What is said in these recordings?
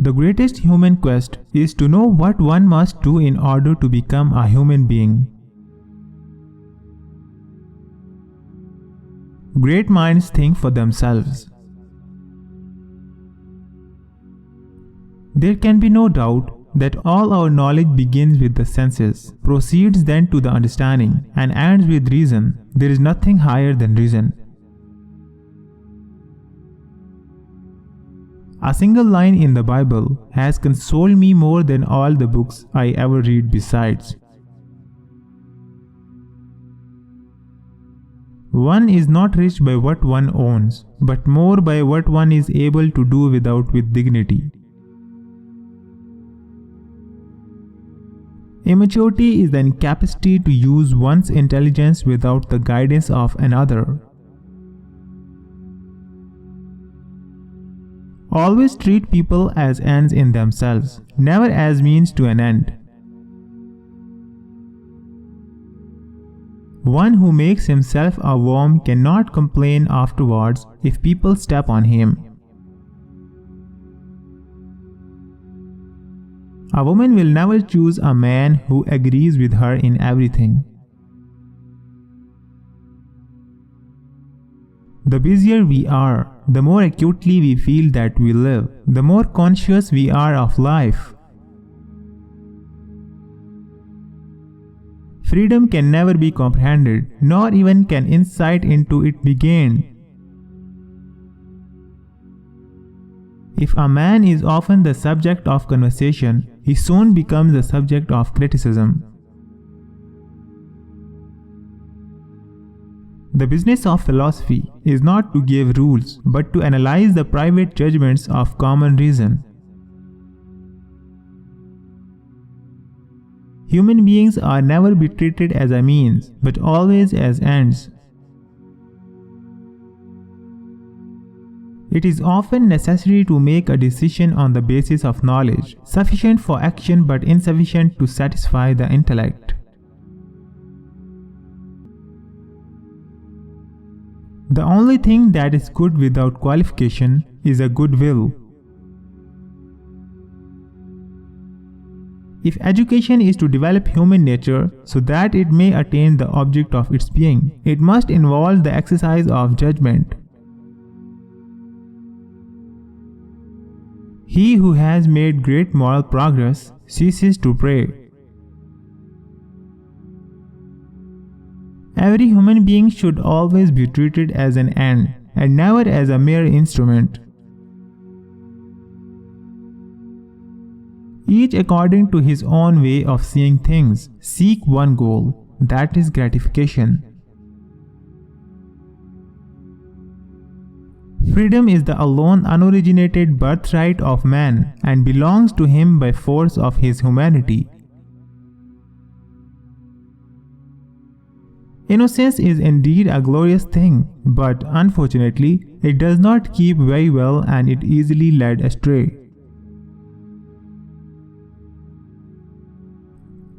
The greatest human quest is to know what one must do in order to become a human being. Great minds think for themselves. There can be no doubt that all our knowledge begins with the senses, proceeds then to the understanding, and ends with reason. There is nothing higher than reason. A single line in the Bible has consoled me more than all the books I ever read besides. One is not rich by what one owns, but more by what one is able to do with dignity. Immaturity is the incapacity to use one's intelligence without the guidance of another. Always treat people as ends in themselves, never as means to an end. One who makes himself a worm cannot complain afterwards if people step on him. A woman will never choose a man who agrees with her in everything. The busier we are, the more acutely we feel that we live, the more conscious we are of life. Freedom can never be comprehended, nor even can insight into it be gained. If a man is often the subject of conversation, he soon becomes the subject of criticism. The business of philosophy is not to give rules, but to analyze the private judgments of common reason. Human beings are never be treated as a means, but always as ends. It is often necessary to make a decision on the basis of knowledge, sufficient for action but insufficient to satisfy the intellect. The only thing that is good without qualification is a good will. If education is to develop human nature so that it may attain the object of its being, it must involve the exercise of judgment. He who has made great moral progress ceases to pray. Every human being should always be treated as an end and never as a mere instrument. Each according to his own way of seeing things, seek one goal, that is gratification. Freedom is the alone unoriginated birthright of man and belongs to him by force of his humanity. Innocence is indeed a glorious thing, but unfortunately, it does not keep very well and it easily led astray.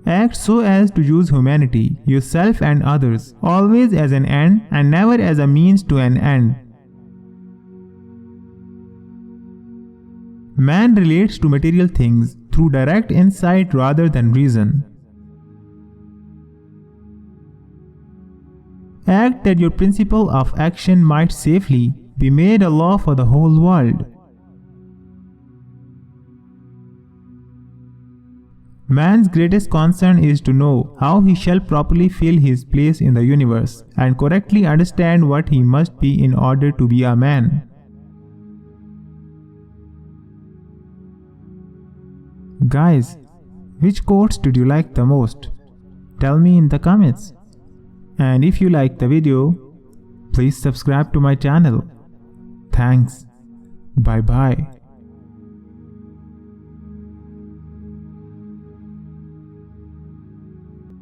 Act so as to use humanity, yourself and others, always as an end and never as a means to an end. Man relates to material things through direct insight rather than reason. Act that your principle of action might safely be made a law for the whole world. Man's greatest concern is to know how he shall properly fill his place in the universe and correctly understand what he must be in order to be a man. Guys, which quotes did you like the most? Tell me in the comments. And if you like the video, please subscribe to my channel. Thanks. Bye bye.